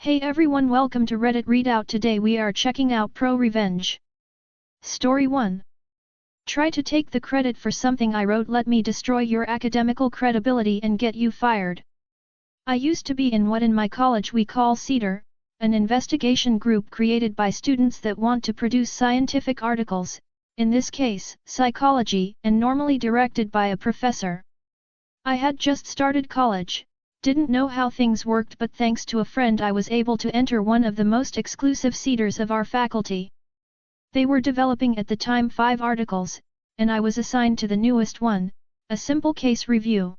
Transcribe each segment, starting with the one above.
Hey everyone, welcome to Reddit Readout. Today we are checking out ProRevenge. Story 1. Try to take the credit for something I wrote. Let me destroy your academical credibility and get you fired. I used to be in what in my college we call CEDAR, an investigation group created by students that want to produce scientific articles, in this case, psychology, and normally directed by a professor. I had just started college. Didn't know how things worked, but thanks to a friend I was able to enter one of the most exclusive CEDARs of our faculty. They were developing at the time 5 articles, and I was assigned to the newest one, a simple case review.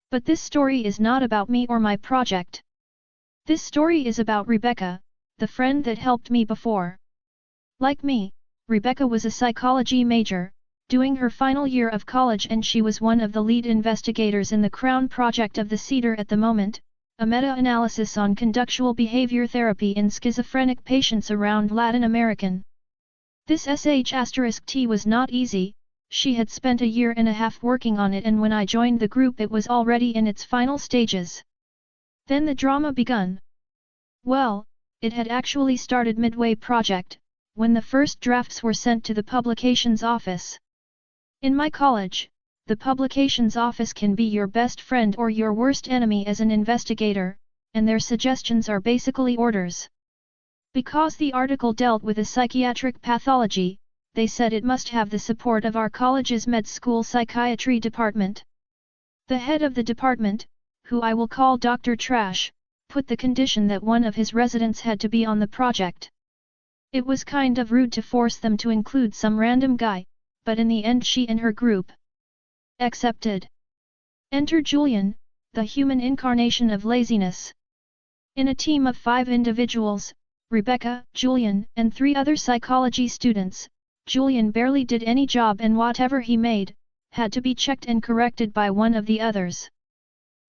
But this story is not about me or my project. This story is about Rebecca, the friend that helped me before. Like me, Rebecca was a psychology major, doing her final year of college, and she was one of the lead investigators in the Crown project of the CEDAR at the moment, a meta-analysis on conductual behavior therapy in schizophrenic patients around Latin American. This sh*T was not easy. She had spent a year and a half working on it, and when I joined the group it was already in its final stages. Then the drama begun. Well, it had actually started midway project, when the first drafts were sent to the publications office. In my college, the publications office can be your best friend or your worst enemy as an investigator, and their suggestions are basically orders. Because the article dealt with a psychiatric pathology, they said it must have the support of our college's med school psychiatry department. The head of the department, who I will call Dr. Trash, put the condition that one of his residents had to be on the project. It was kind of rude to force them to include some random guy, but in the end she and her group accepted. Enter Julian, the human incarnation of laziness. In a team of 5 individuals, Rebecca, Julian, and 3 other psychology students, Julian barely did any job, and whatever he made, had to be checked and corrected by one of the others.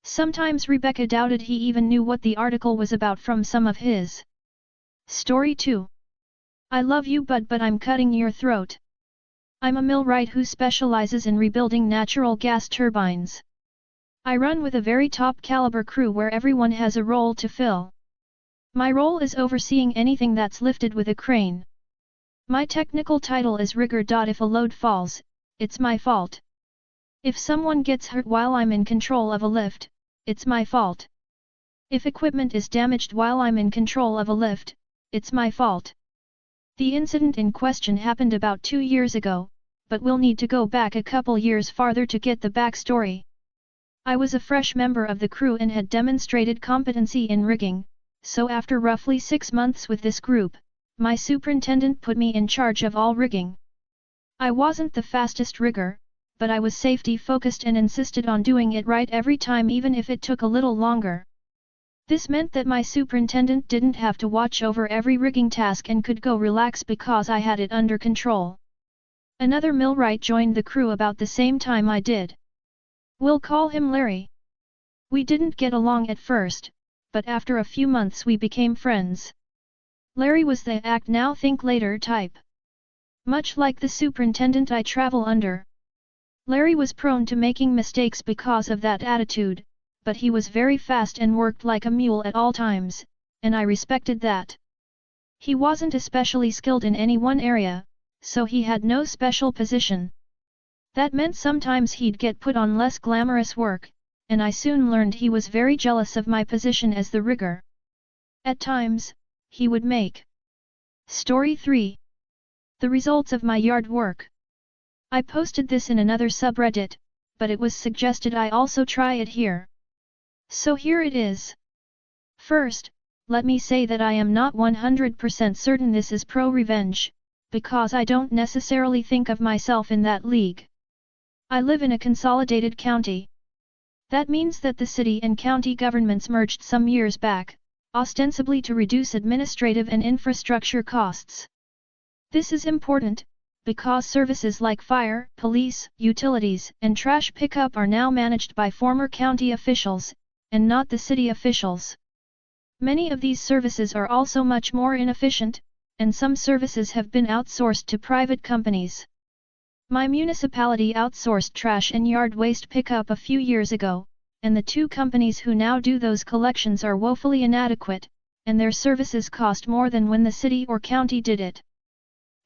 Sometimes Rebecca doubted he even knew what the article was about from some of his. Story 2. I love you but I'm cutting your throat. I'm a millwright who specializes in rebuilding natural gas turbines. I run with a very top caliber crew where everyone has a role to fill. My role is overseeing anything that's lifted with a crane. My technical title is rigger. If a load falls, it's my fault. If someone gets hurt while I'm in control of a lift, it's my fault. If equipment is damaged while I'm in control of a lift, it's my fault. The incident in question happened about 2 years ago, but we'll need to go back a couple years farther to get the backstory. I was a fresh member of the crew and had demonstrated competency in rigging, so after roughly 6 months with this group, my superintendent put me in charge of all rigging. I wasn't the fastest rigger, but I was safety focused and insisted on doing it right every time, even if it took a little longer. This meant that my superintendent didn't have to watch over every rigging task and could go relax because I had it under control. Another millwright joined the crew about the same time I did. We'll call him Larry. We didn't get along at first, but after a few months we became friends. Larry was the act now think later type. Much like the superintendent I travel under. Larry was prone to making mistakes because of that attitude, but he was very fast and worked like a mule at all times, and I respected that. He wasn't especially skilled in any one area, so he had no special position. That meant sometimes he'd get put on less glamorous work, and I soon learned he was very jealous of my position as the rigger. At times, he would make. Story 3. The results of my yard work. I posted this in another subreddit, but it was suggested I also try it here. So here it is. First, let me say that I am not 100% certain this is ProRevenge, because I don't necessarily think of myself in that league. I live in a consolidated county. That means that the city and county governments merged some years back, ostensibly to reduce administrative and infrastructure costs. This is important, because services like fire, police, utilities, and trash pickup are now managed by former county officials, and not the city officials. Many of these services are also much more inefficient, and some services have been outsourced to private companies. My municipality outsourced trash and yard waste pickup a few years ago, and the 2 companies who now do those collections are woefully inadequate, and their services cost more than when the city or county did it.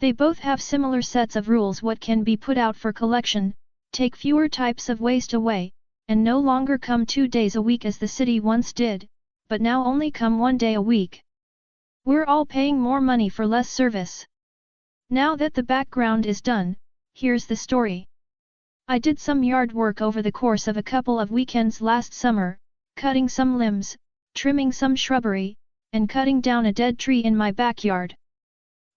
They both have similar sets of rules what can be put out for collection, take fewer types of waste away, and no longer come 2 days a week as the city once did, but now only come 1 day a week. We're all paying more money for less service. Now that the background is done, here's the story. I did some yard work over the course of a couple of weekends last summer, cutting some limbs, trimming some shrubbery, and cutting down a dead tree in my backyard.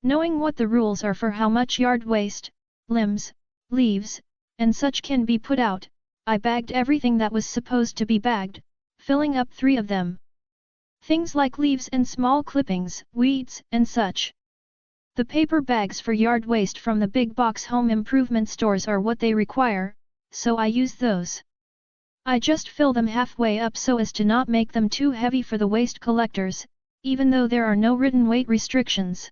Knowing what the rules are for how much yard waste, limbs, leaves, and such can be put out, I bagged everything that was supposed to be bagged, filling up 3 of them. Things like leaves and small clippings, weeds, and such. The paper bags for yard waste from the big box home improvement stores are what they require, so I use those. I just fill them halfway up so as to not make them too heavy for the waste collectors, even though there are no written weight restrictions.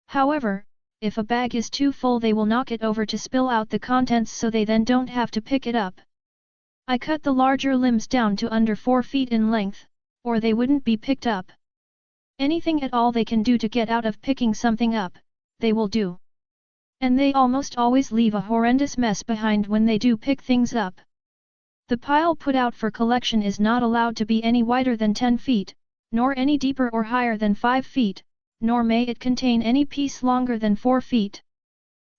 However, if a bag is too full they will knock it over to spill out the contents so they then don't have to pick it up. I cut the larger limbs down to under 4 feet in length, or they wouldn't be picked up. Anything at all they can do to get out of picking something up, they will do. And they almost always leave a horrendous mess behind when they do pick things up. The pile put out for collection is not allowed to be any wider than 10 feet, nor any deeper or higher than 5 feet, nor may it contain any piece longer than 4 feet.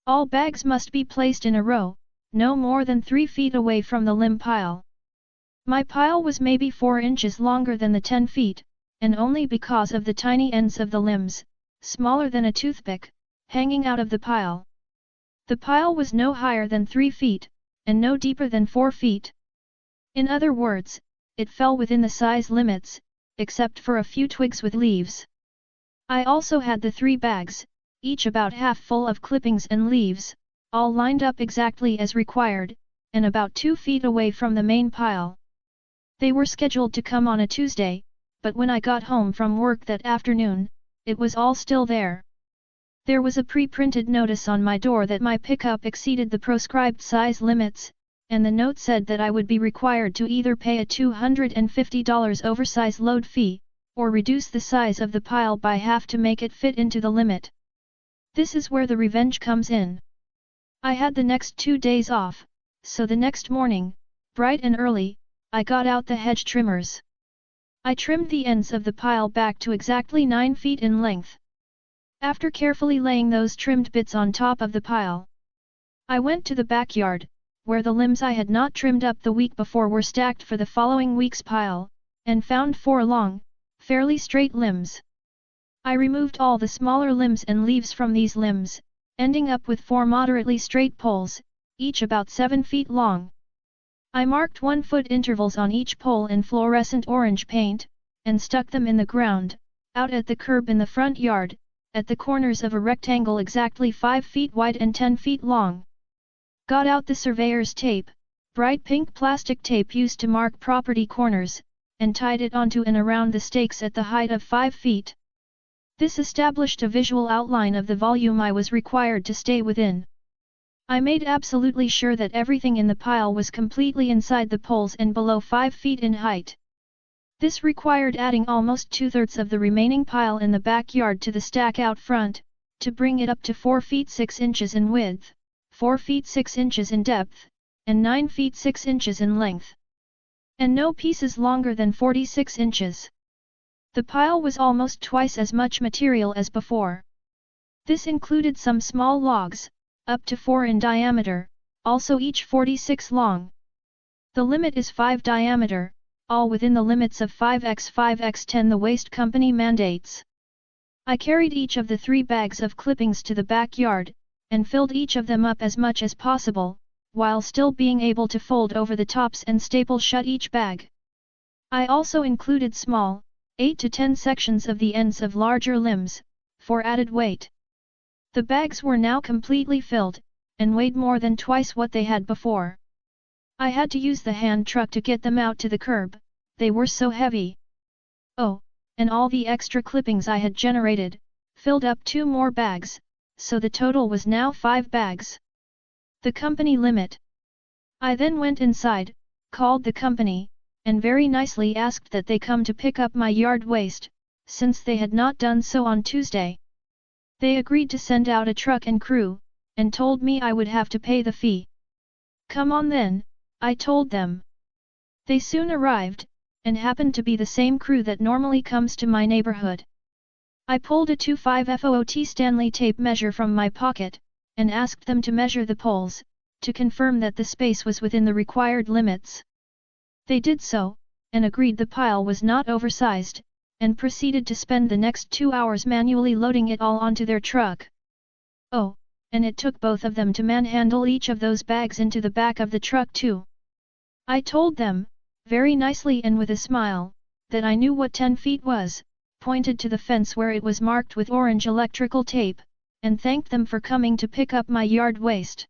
All bags must be placed in a row, no more than 3 feet away from the limb pile. My pile was maybe 4 inches longer than the 10 feet, and only because of the tiny ends of the limbs, smaller than a toothpick, hanging out of the pile. The pile was no higher than 3 feet, and no deeper than 4 feet. In other words, it fell within the size limits, except for a few twigs with leaves. I also had the 3 bags, each about half full of clippings and leaves, all lined up exactly as required, and about 2 feet away from the main pile. They were scheduled to come on a Tuesday, but when I got home from work that afternoon, it was all still there. There was a pre-printed notice on my door that my pickup exceeded the proscribed size limits, and the note said that I would be required to either pay a $250 oversize load fee, or reduce the size of the pile by half to make it fit into the limit. This is where the revenge comes in. I had the next 2 days off, so the next morning, bright and early, I got out the hedge trimmers. I trimmed the ends of the pile back to exactly 9 feet in length. After carefully laying those trimmed bits on top of the pile, I went to the backyard, where the limbs I had not trimmed up the week before were stacked for the following week's pile, and found 4 long, fairly straight limbs. I removed all the smaller limbs and leaves from these limbs, ending up with 4 moderately straight poles, each about 7 feet long. I marked 1-foot intervals on each pole in fluorescent orange paint, and stuck them in the ground, out at the curb in the front yard, at the corners of a rectangle exactly 5 feet wide and 10 feet long. Got out the surveyor's tape, bright pink plastic tape used to mark property corners, and tied it onto and around the stakes at the height of 5 feet. This established a visual outline of the volume I was required to stay within. I made absolutely sure that everything in the pile was completely inside the poles and below 5 feet in height. This required adding almost 2/3 of the remaining pile in the backyard to the stack out front, to bring it up to 4 feet 6 inches in width, 4 feet 6 inches in depth, and 9 feet 6 inches in length. And no pieces longer than 46 inches. The pile was almost twice as much material as before. This included some small logs, up to 4 in diameter, also each 46 long. The limit is 5 diameter, all within the limits of 5x5x10 the waste company mandates. I carried each of the 3 bags of clippings to the backyard, and filled each of them up as much as possible, while still being able to fold over the tops and staple shut each bag. I also included small, 8 to 10 sections of the ends of larger limbs, for added weight. The bags were now completely filled, and weighed more than twice what they had before. I had to use the hand truck to get them out to the curb, they were so heavy. Oh, and all the extra clippings I had generated, filled up 2 more bags, so the total was now 5 bags. The company limit. I then went inside, called the company, and very nicely asked that they come to pick up my yard waste, since they had not done so on Tuesday. They agreed to send out a truck and crew, and told me I would have to pay the fee. Come on then, I told them. They soon arrived, and happened to be the same crew that normally comes to my neighborhood. I pulled a 2.5 FOOT Stanley tape measure from my pocket, and asked them to measure the poles, to confirm that the space was within the required limits. They did so, and agreed the pile was not oversized, and proceeded to spend the next 2 hours manually loading it all onto their truck. Oh, and it took both of them to manhandle each of those bags into the back of the truck too. I told them, very nicely and with a smile, that I knew what 10 feet was, pointed to the fence where it was marked with orange electrical tape, and thanked them for coming to pick up my yard waste.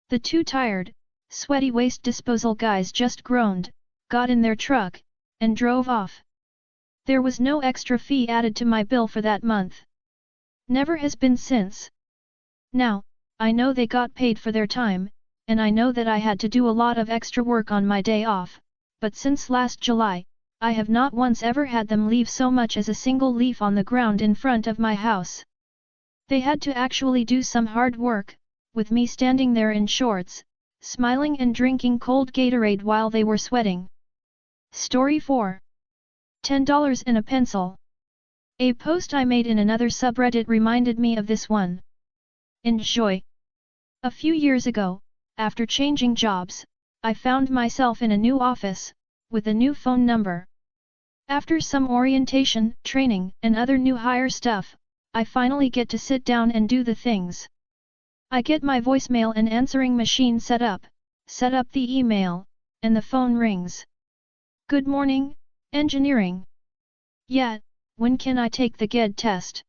The two tired, sweaty waste disposal guys just groaned, got in their truck, and drove off. There was no extra fee added to my bill for that month. Never has been since. Now, I know they got paid for their time, and I know that I had to do a lot of extra work on my day off, but since last July, I have not once ever had them leave so much as a single leaf on the ground in front of my house. They had to actually do some hard work, with me standing there in shorts, smiling and drinking cold Gatorade while they were sweating. Story 4. $10 and a pencil. A post I made in another subreddit reminded me of this one. Enjoy. A few years ago, after changing jobs, I found myself in a new office, with a new phone number. After some orientation, training, and other new hire stuff, I finally get to sit down and do the things. I get my voicemail and answering machine set up the email, and the phone rings. Good morning, engineering. Yeah, when can I take the GED test?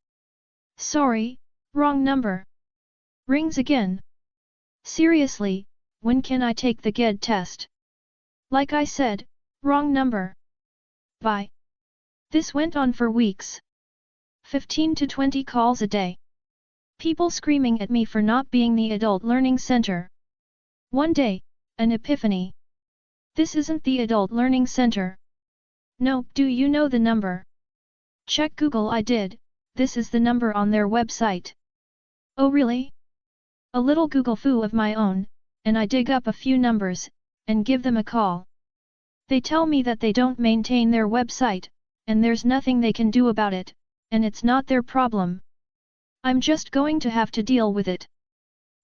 Sorry, wrong number. Rings again. Seriously, when can I take the GED test? Like I said, wrong number. Bye. This went on for weeks. 15 to 20 calls a day. People screaming at me for not being the adult learning center. One day, an epiphany. This isn't the adult learning center. No, do you know the number? Check Google. I did, this is the number on their website. Oh really? A little Google foo of my own, and I dig up a few numbers, and give them a call. They tell me that they don't maintain their website, and there's nothing they can do about it, and it's not their problem. I'm just going to have to deal with it.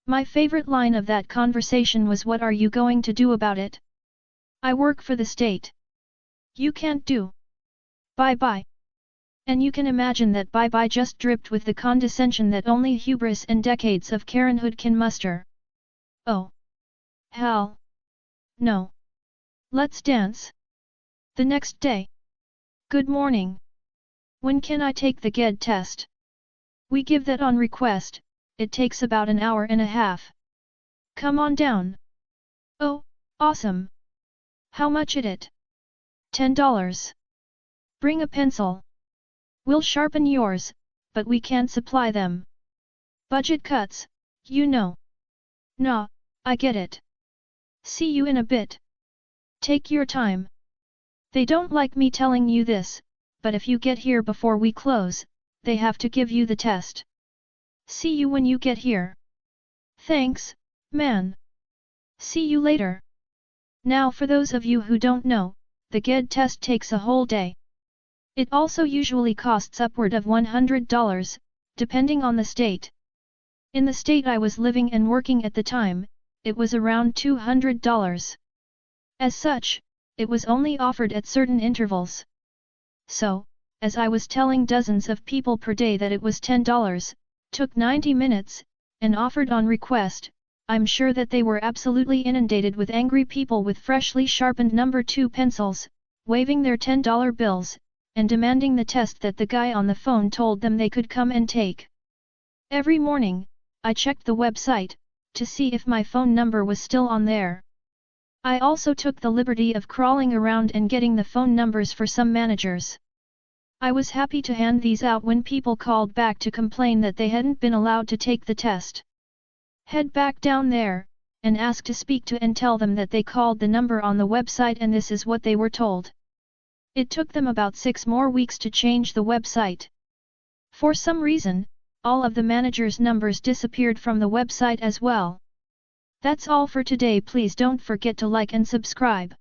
My favorite line of that conversation was, "What are you going to do about it? I work for the state. You can't do. Bye-bye." And you can imagine that bye-bye just dripped with the condescension that only hubris and decades of Karenhood can muster. Oh. Hell. No. Let's dance. The next day. Good morning. When can I take the GED test? We give that on request, it takes about an hour and a half. Come on down. Oh, awesome. How much it? $10. Bring a pencil. We'll sharpen yours, but we can't supply them. Budget cuts, you know. Nah, I get it. See you in a bit. Take your time. They don't like me telling you this, but if you get here before we close, they have to give you the test. See you when you get here. Thanks, man. See you later. Now for those of you who don't know, the GED test takes a whole day. It also usually costs upward of $100, depending on the state. In the state I was living and working at the time, it was around $200. As such, it was only offered at certain intervals. So, as I was telling dozens of people per day that it was $10, took 90 minutes, and offered on request, I'm sure that they were absolutely inundated with angry people with freshly sharpened number 2 pencils, waving their $10 bills, and demanding the test that the guy on the phone told them they could come and take. Every morning, I checked the website, to see if my phone number was still on there. I also took the liberty of crawling around and getting the phone numbers for some managers. I was happy to hand these out when people called back to complain that they hadn't been allowed to take the test. Head back down there, and ask to speak to and tell them that they called the number on the website and this is what they were told. It took them about 6 more weeks to change the website. For some reason, all of the managers' numbers disappeared from the website as well. That's all for today. Please don't forget to like and subscribe.